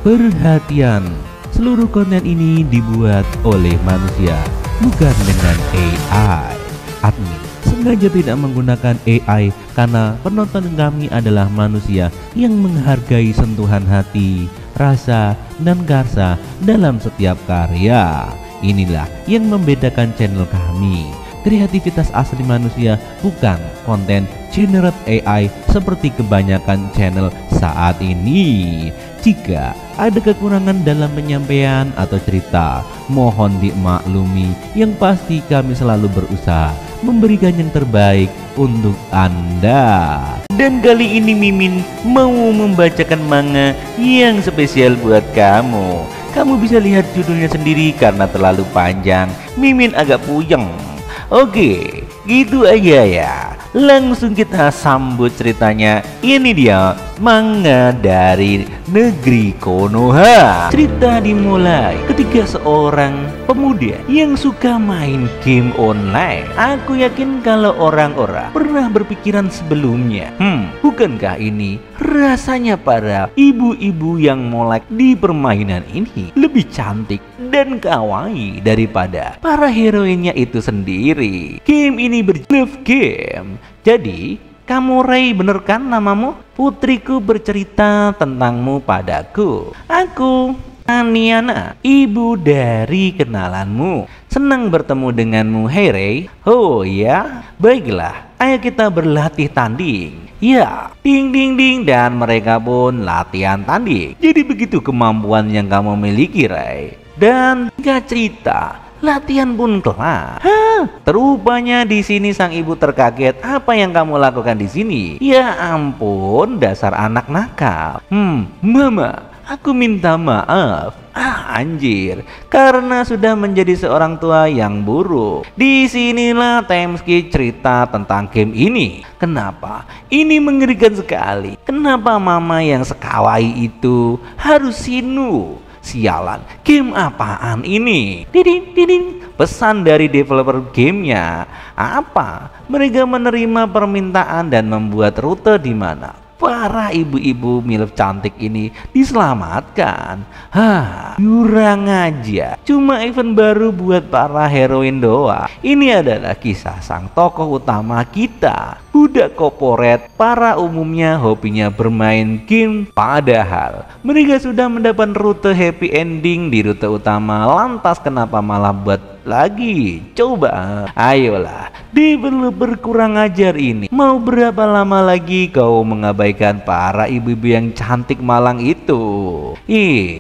Perhatian, seluruh konten ini dibuat oleh manusia, bukan dengan AI. Admin sengaja tidak menggunakan AI karena penonton kami adalah manusia yang menghargai sentuhan hati, rasa, dan karsa dalam setiap karya. Inilah yang membedakan channel kami. Kreativitas asli manusia, bukan konten generate AI seperti kebanyakan channel saat ini. Jika ada kekurangan dalam penyampaian atau cerita, mohon dimaklumi. Yang pasti kami selalu berusaha memberikan yang terbaik untuk Anda. Dan kali ini Mimin mau membacakan manga yang spesial buat kamu. Kamu bisa lihat judulnya sendiri karena terlalu panjang, Mimin agak puyeng. Oke, gitu aja ya. Langsung kita sambut ceritanya. Ini dia manga dari negeri Konoha. Cerita dimulai ketika seorang pemuda yang suka main game online. Aku yakin kalau orang-orang pernah berpikiran sebelumnya, bukankah ini rasanya para ibu-ibu yang molek di permainan ini lebih cantik dan kawaii daripada para heroinnya itu sendiri. Game ini love game. Jadi kamu Rei, bener kan namamu? Putriku bercerita tentangmu padaku. Aku Aniana, ibu dari kenalanmu. Senang bertemu denganmu, hey Rei. Oh ya, baiklah, ayo kita berlatih tanding. Ya, ding ding ding, dan mereka pun latihan tanding. Jadi begitu kemampuan yang kamu miliki, Rei. Dan gak cerita, latihan pun kelar. Terupanya di sini sang ibu terkaget. Apa yang kamu lakukan di sini? Ya ampun, dasar anak nakal. Mama, aku minta maaf. Anjir, karena sudah menjadi seorang tua yang buruk. Disinilah Temski cerita tentang game ini. Kenapa? Ini mengerikan sekali. Kenapa mama yang sekawai itu harus sinu? Sialan, game apaan ini? Diding, diding. Pesan dari developer gamenya. Apa? Mereka menerima permintaan dan membuat rute di mana para ibu-ibu milf cantik ini diselamatkan. Kurang aja. Cuma event baru buat para heroin doang. Ini adalah kisah sang tokoh utama kita. Budak korporat, para umumnya hobinya bermain game. Padahal mereka sudah mendapat rute happy ending di rute utama. Lantas kenapa malah buat lagi? Coba, ayolah, developer kurang ajar ini. Mau berapa lama lagi kau mengabaikan para ibu-ibu yang cantik malang itu?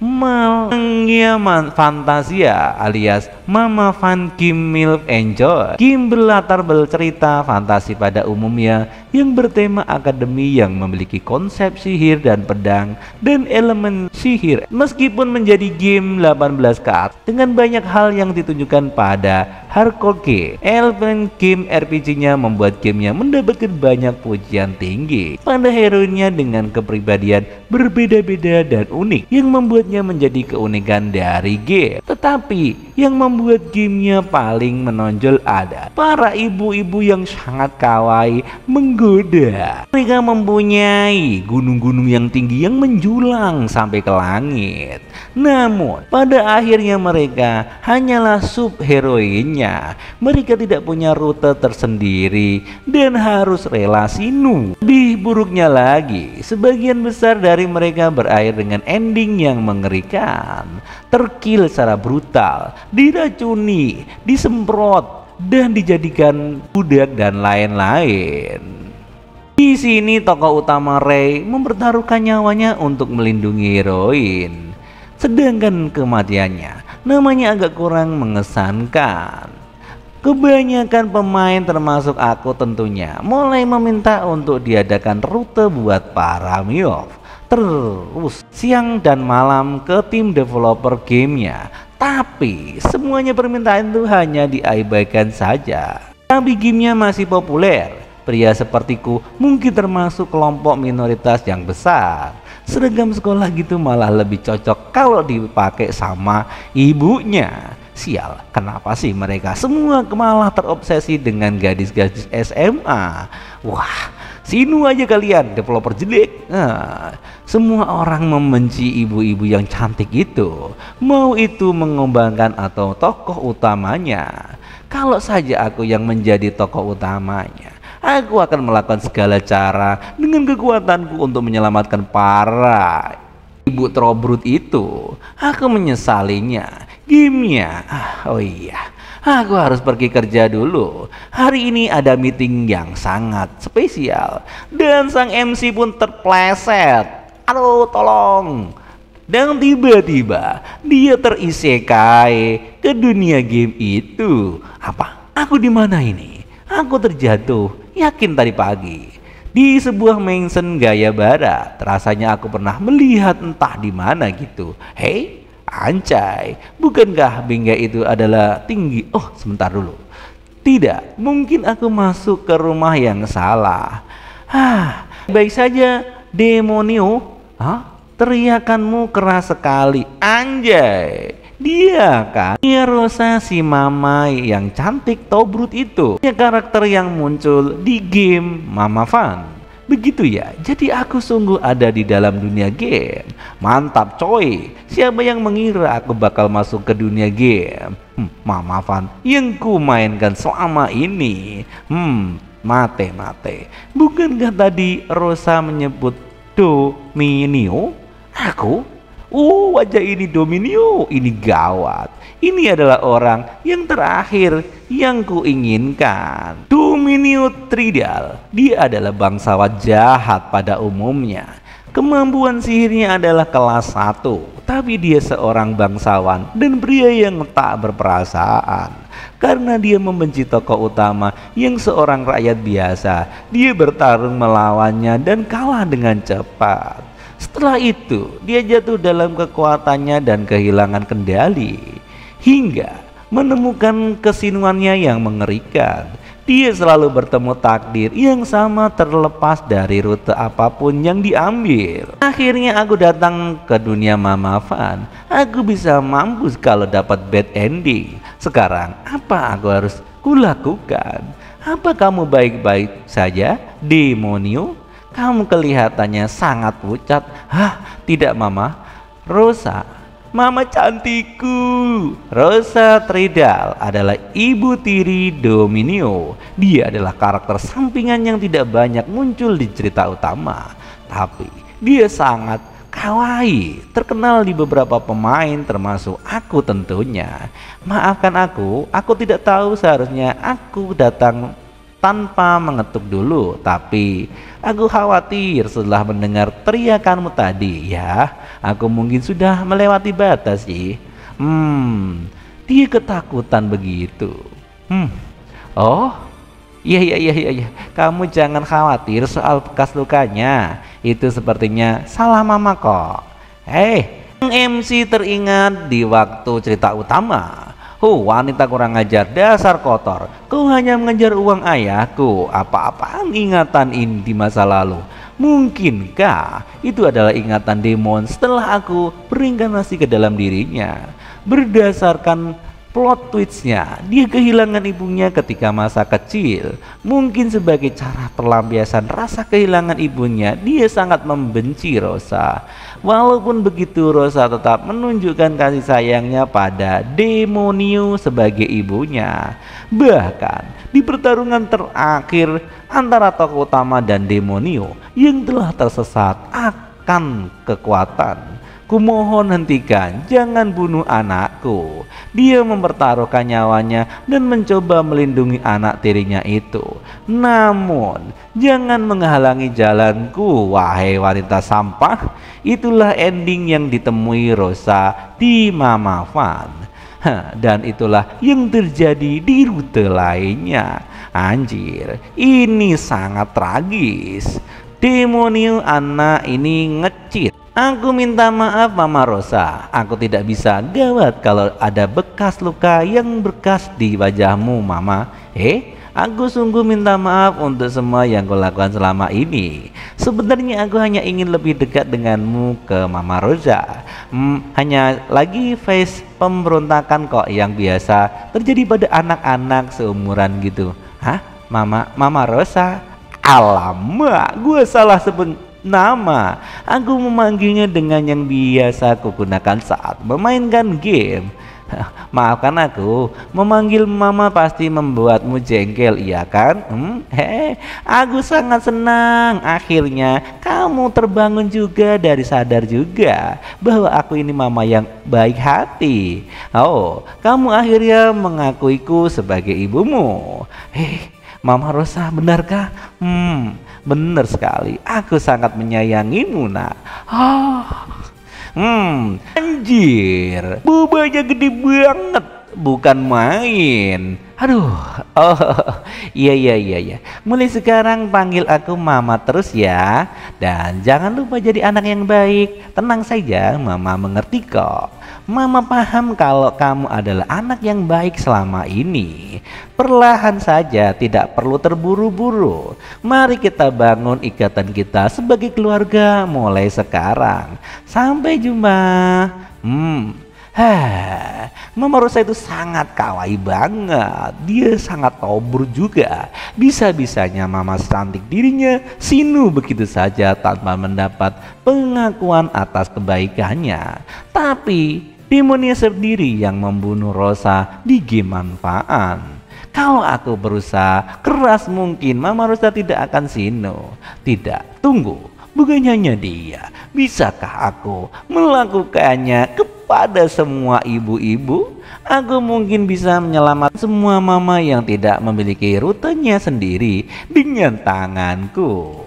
Malangnya Fantasia alias Mama Fan Game Milf Enjoy. Game berlatar bercerita fantasi pada umumnya yang bertema akademi yang memiliki konsep sihir dan pedang dan elemen sihir. Meskipun menjadi game 18 ke atas dengan banyak hal yang ditunjukkan pada hardcore game, elemen game RPG-nya membuat gamenya mendapatkan banyak pujian tinggi pada heroinnya dengan kepribadian berbeda-beda dan unik yang membuatnya menjadi keunikan dari game. Tetapi yang membuat gamenya paling menonjol ada para ibu-ibu yang sangat kawaii menggoda. Mereka mempunyai gunung-gunung yang tinggi yang menjulang sampai ke langit. Namun pada akhirnya mereka hanyalah sub heroinnya. Mereka tidak punya rute tersendiri dan harus rela sinu. Lebih buruknya lagi, sebagian besar dari mereka berakhir dengan ending yang mengerikan. Terkill secara brutal, diracuni, disemprot, dan dijadikan budak dan lain-lain. Di sini tokoh utama Rei mempertaruhkan nyawanya untuk melindungi heroin. Sedangkan kematiannya namanya agak kurang mengesankan. Kebanyakan pemain termasuk aku tentunya mulai meminta untuk diadakan rute buat para milf. Terus siang dan malam ke tim developer gamenya. Tapi semuanya permintaan itu hanya diabaikan saja. Tapi gamenya masih populer. Pria sepertiku mungkin termasuk kelompok minoritas yang besar. Seragam sekolah gitu malah lebih cocok kalau dipakai sama ibunya. Sial, kenapa sih mereka semua malah terobsesi dengan gadis-gadis SMA? Wah, Sinu aja kalian, developer jelek. Nah, semua orang membenci ibu-ibu yang cantik itu, mau itu mengembangkan atau tokoh utamanya. Kalau saja aku yang menjadi tokoh utamanya, aku akan melakukan segala cara dengan kekuatanku untuk menyelamatkan para ibu Trobrut itu. Aku menyesalinya. Gamenya, oh iya, aku harus pergi kerja dulu. Hari ini ada meeting yang sangat spesial dan sang MC pun terpleset. Aduh, tolong. Dan tiba-tiba dia terisekai ke dunia game itu. Apa? Aku di mana ini? Aku terjatuh, yakin tadi pagi di sebuah mansion gaya barat. Rasanya aku pernah melihat entah di mana gitu. Hei, anjay, bukankah bingkai itu adalah tinggi? Oh, sebentar dulu. Tidak, mungkin aku masuk ke rumah yang salah. Baik saja, Demonio. Teriakanmu keras sekali, anjay. Dia kan, dia Rosa si mama yang cantik Tobrut itu. Dia karakter yang muncul di game Mama Fun. Begitu ya, jadi aku sungguh ada di dalam dunia game. Mantap coy, siapa yang mengira aku bakal masuk ke dunia game Mama Fun yang ku mainkan selama ini. Mate. Bukankah tadi Rosa menyebut Dominio? Aku? Wajah ini Dominio, ini gawat. Ini adalah orang yang terakhir yang kuinginkan. Dominio Tridal. Dia adalah bangsawan jahat pada umumnya. Kemampuan sihirnya adalah kelas 1, tapi dia seorang bangsawan dan pria yang tak berperasaan. Karena dia membenci tokoh utama yang seorang rakyat biasa, dia bertarung melawannya dan kalah dengan cepat. Setelah itu, dia jatuh dalam kekuatannya dan kehilangan kendali, hingga menemukan kesinuannya yang mengerikan. Dia selalu bertemu takdir yang sama terlepas dari rute apapun yang diambil. Akhirnya aku datang ke dunia Mama Fun. Aku bisa mampus kalau dapat bad ending. Sekarang apa aku harus kulakukan? Apa kamu baik-baik saja, Demonio? Kamu kelihatannya sangat pucat. Tidak Mama. Rosa, Mama cantikku. Rosa Tridal adalah ibu tiri Dominio. Dia adalah karakter sampingan yang tidak banyak muncul di cerita utama, tapi dia sangat kawaii, terkenal di beberapa pemain termasuk aku tentunya. Maafkan aku tidak tahu seharusnya aku datang tanpa mengetuk dulu, tapi aku khawatir setelah mendengar teriakanmu tadi. Ya, aku mungkin sudah melewati batas sih. Dia ketakutan begitu. Oh, iya. Kamu jangan khawatir soal bekas lukanya. Itu sepertinya salah Mama kok. MC teringat di waktu cerita utama. Wanita kurang ajar, dasar kotor. Kau hanya mengejar uang ayahku. Apa-apaan ingatan ini di masa lalu? Mungkinkah itu adalah ingatan demon setelah aku berinkarnasi ke dalam dirinya? Berdasarkan plot twistnya, dia kehilangan ibunya ketika masa kecil. Mungkin sebagai cara pelampiasan rasa kehilangan ibunya, dia sangat membenci Rosa. Walaupun begitu, Rosa tetap menunjukkan kasih sayangnya pada Demonio sebagai ibunya. Bahkan di pertarungan terakhir antara tokoh utama dan Demonio yang telah tersesat akan kekuatan, kumohon hentikan, jangan bunuh anakku. Dia mempertaruhkan nyawanya dan mencoba melindungi anak tirinya itu. Namun jangan menghalangi jalanku, wahai wanita sampah. Itulah ending yang ditemui Rosa di Mama Fun. Dan itulah yang terjadi di rute lainnya. Anjir, ini sangat tragis. Demonio anak ini ngecit. Aku minta maaf Mama Rosa, aku tidak bisa gawat kalau ada bekas luka yang berkas di wajahmu Mama. Aku sungguh minta maaf untuk semua yang kulakukan selama ini. Sebenarnya aku hanya ingin lebih dekat denganmu ke Mama Rosa. Hanya lagi face pemberontakan kok yang biasa terjadi pada anak-anak seumuran gitu. Mama Rosa? Alamak, gue salah sebut nama. Aku memanggilnya dengan yang biasa aku gunakan saat memainkan game. Maafkan aku, memanggil mama pasti membuatmu jengkel, iya kan? Aku sangat senang akhirnya kamu terbangun juga dari sadar juga bahwa aku ini mama yang baik hati. Oh, kamu akhirnya mengakuiku sebagai ibumu. Mama Rosa, benarkah? Benar sekali, aku sangat menyayangimu, nak. Anjir, bobanya gede banget, bukan main. Aduh, iya. Mulai sekarang panggil aku mama terus ya. Dan jangan lupa jadi anak yang baik. Tenang saja, mama mengerti kok. Mama paham kalau kamu adalah anak yang baik selama ini. Perlahan saja, tidak perlu terburu-buru. Mari kita bangun ikatan kita sebagai keluarga mulai sekarang. Sampai jumpa. Mama Rosa itu sangat kawaii banget. Dia sangat obor juga. Bisa-bisanya mama cantik dirinya sinu begitu saja tanpa mendapat pengakuan atas kebaikannya. Tapi demonnya sendiri yang membunuh Rosa di game manfaat. Kalau aku berusaha keras mungkin Mama Rosa tidak akan sinu. Tidak, tunggu. Bukan hanya dia, bisakah aku melakukannya kepada semua ibu-ibu? Aku mungkin bisa menyelamatkan semua mama yang tidak memiliki rutenya sendiri dengan tanganku.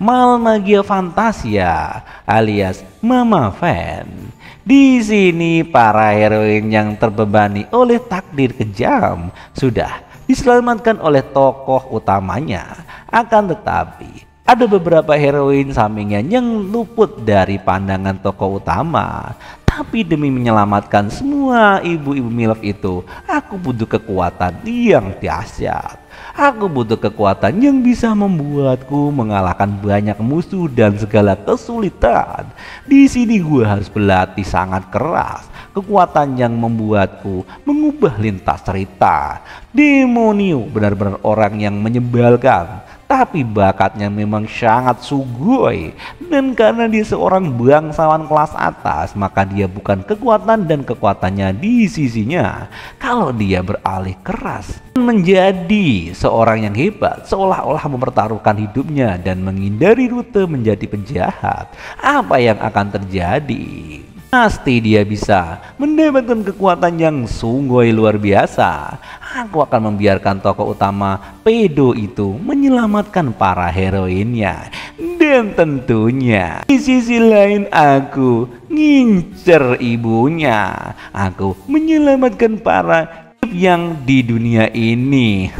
Magia Fantasia alias Mama Fan. Di sini para heroin yang terbebani oleh takdir kejam sudah diselamatkan oleh tokoh utamanya. Akan tetapi ada beberapa heroin sampingan yang luput dari pandangan tokoh utama. Tapi demi menyelamatkan semua ibu-ibu milf itu, aku butuh kekuatan yang dahsyat. Aku butuh kekuatan yang bisa membuatku mengalahkan banyak musuh dan segala kesulitan. Di sini gue harus berlatih sangat keras. Kekuatan yang membuatku mengubah lintas cerita. Demonio benar-benar orang yang menyebalkan. Tapi bakatnya memang sangat sugoi. Dan karena dia seorang bangsawan kelas atas, maka dia bukan kekuatan dan kekuatannya di sisinya. Kalau dia beralih keras menjadi seorang yang hebat, seolah-olah mempertaruhkan hidupnya dan menghindari rute menjadi penjahat, apa yang akan terjadi? Pasti dia bisa mendapatkan kekuatan yang sungguh luar biasa. Aku akan membiarkan tokoh utama pedo itu menyelamatkan para heroinnya. Dan tentunya di sisi lain aku ngincer ibunya. Aku menyelamatkan para yang di dunia ini.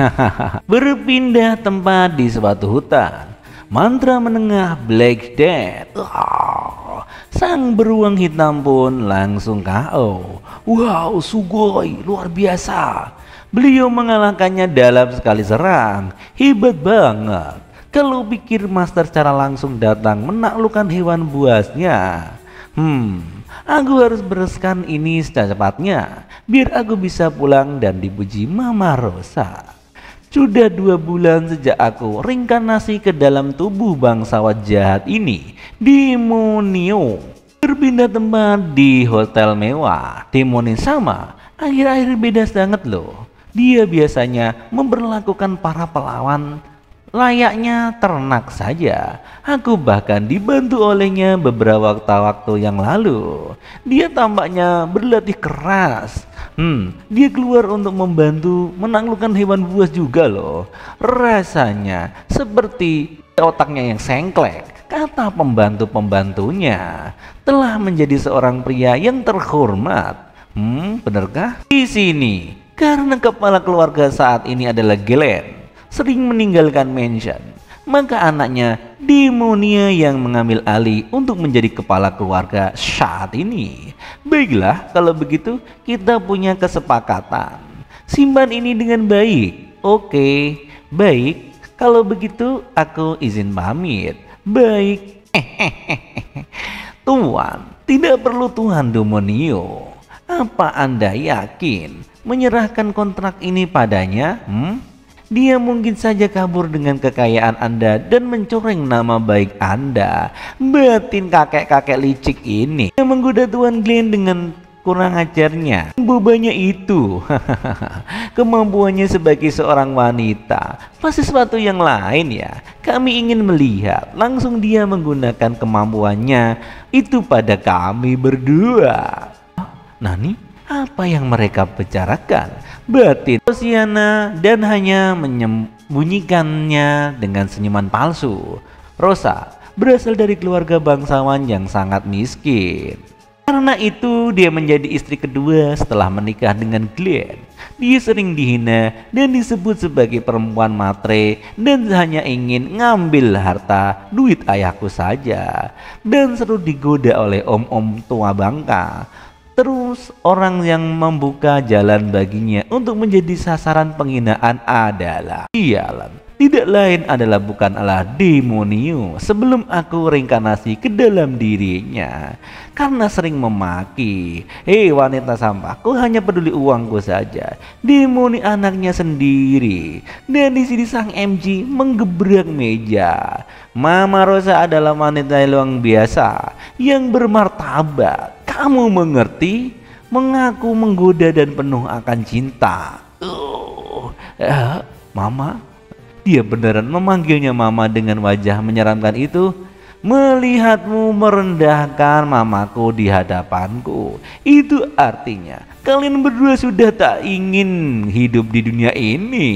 Berpindah tempat di suatu hutan. Mantra menengah Black Death. Sang beruang hitam pun langsung KO. Wow, sugoi, luar biasa. Beliau mengalahkannya dalam sekali serang. Hebat banget. Kalau pikir master secara langsung datang menaklukkan hewan buasnya. Aku harus bereskan ini secepatnya biar aku bisa pulang dan dipuji Mama Rosa. Sudah 2 bulan sejak aku reinkarnasi ke dalam tubuh bangsawan jahat ini, Demonio. Berpindah tempat di hotel mewah. Demonio sama, akhir-akhir beda banget loh. Dia biasanya memperlakukan para pelawan layaknya ternak saja. Aku bahkan dibantu olehnya beberapa waktu yang lalu. Dia tampaknya berlatih keras. Dia keluar untuk membantu menaklukkan hewan buas juga loh. Rasanya seperti otaknya yang sengklek. Kata pembantu-pembantunya telah menjadi seorang pria yang terhormat. Benarkah? Di sini karena kepala keluarga saat ini adalah Glenn sering meninggalkan mansion, maka anaknya Demonia yang mengambil alih untuk menjadi kepala keluarga saat ini. Baiklah, kalau begitu kita punya kesepakatan. Simpan ini dengan baik. Oke, baik. Kalau begitu aku izin pamit. Baik. Tuan, tidak perlu Tuan Demonio. Apa Anda yakin menyerahkan kontrak ini padanya? Dia mungkin saja kabur dengan kekayaan Anda dan mencoreng nama baik Anda. Batin kakek-kakek licik ini yang menggoda Tuan Glenn dengan kurang ajarnya, bobanya itu. Kemampuannya sebagai seorang wanita pasti sesuatu yang lain ya. Kami ingin melihat langsung dia menggunakan kemampuannya itu pada kami berdua. Nani? Apa yang mereka bicarakan? Batin Rosiana dan hanya menyembunyikannya dengan senyuman palsu. Rosa berasal dari keluarga bangsawan yang sangat miskin. Karena itu dia menjadi istri kedua setelah menikah dengan Glenn. Dia sering dihina dan disebut sebagai perempuan matre dan hanya ingin ngambil harta duit ayahku saja. Dan selalu digoda oleh om-om tua bangka. Terus orang yang membuka jalan baginya untuk menjadi sasaran penghinaan adalah sialan. Tidak lain adalah bukanlah Demonio sebelum aku reinkarnasi ke dalam dirinya. Karena sering memaki, hei wanita sampah, kau hanya peduli uangku saja. Demoni anaknya sendiri. Dan di sini sang MG menggebrak meja. Mama Rosa adalah wanita yang biasa, yang bermartabat. Kamu mengerti? Mengaku menggoda dan penuh akan cinta. Mama? Dia beneran memanggilnya mama dengan wajah menyeramkan itu. Melihatmu merendahkan mamaku di hadapanku, itu artinya kalian berdua sudah tak ingin hidup di dunia ini.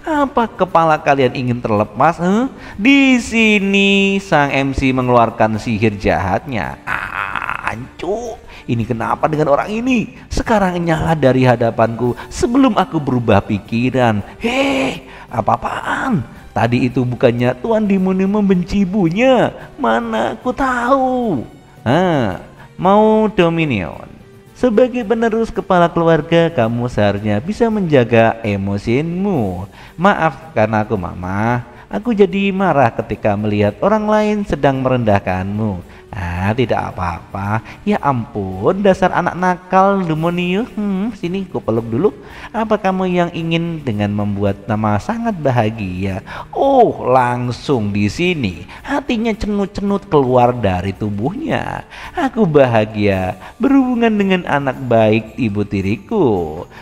Apa kepala kalian ingin terlepas? Di sini sang MC mengeluarkan sihir jahatnya. Ancu, ini kenapa dengan orang ini? Sekarang nyala dari hadapanku sebelum aku berubah pikiran. Hei, apa-apaan? Tadi itu bukannya Tuan Demonio membenci ibunya. Mana aku tahu. Mau Dominion. Sebagai penerus kepala keluarga, kamu seharusnya bisa menjaga emosimu. Maafkan aku, Mama. Aku jadi marah ketika melihat orang lain sedang merendahkanmu. Tidak apa-apa. Ya ampun, dasar anak nakal Demonio. Sini ku peluk dulu. Apa kamu yang ingin dengan membuat nama sangat bahagia? Oh, langsung di sini. Hatinya cenut-cenut keluar dari tubuhnya. Aku bahagia berhubungan dengan anak baik ibu tiriku.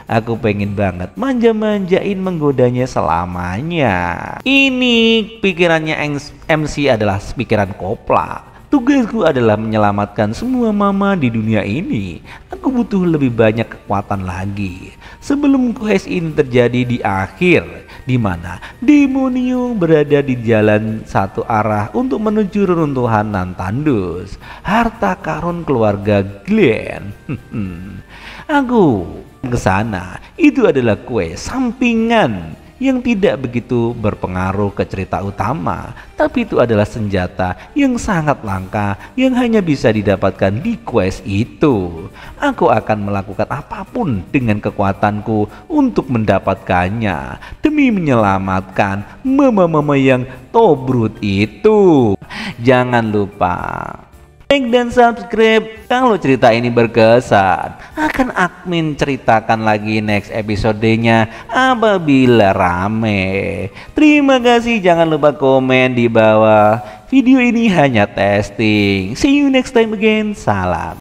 Aku pengen banget manja-manjain menggodanya selamanya. Ini pikirannya MC adalah pikiran kopla. Tugasku adalah menyelamatkan semua mama di dunia ini. Aku butuh lebih banyak kekuatan lagi sebelum quest ini terjadi di akhir, di mana Demonio berada di jalan satu arah untuk menuju reruntuhan Nantandus, harta karun keluarga Glenn. Aku ke sana. Itu adalah quest sampingan yang tidak begitu berpengaruh ke cerita utama, tapi itu adalah senjata yang sangat langka yang hanya bisa didapatkan di quest itu. Aku akan melakukan apapun dengan kekuatanku untuk mendapatkannya demi menyelamatkan mama-mama yang tobrut itu. Jangan lupa like dan subscribe kalau cerita ini berkesan. Akan admin ceritakan lagi next episodenya apabila rame. Terima kasih, jangan lupa komen di bawah. Video ini hanya testing. See you next time again. Salam.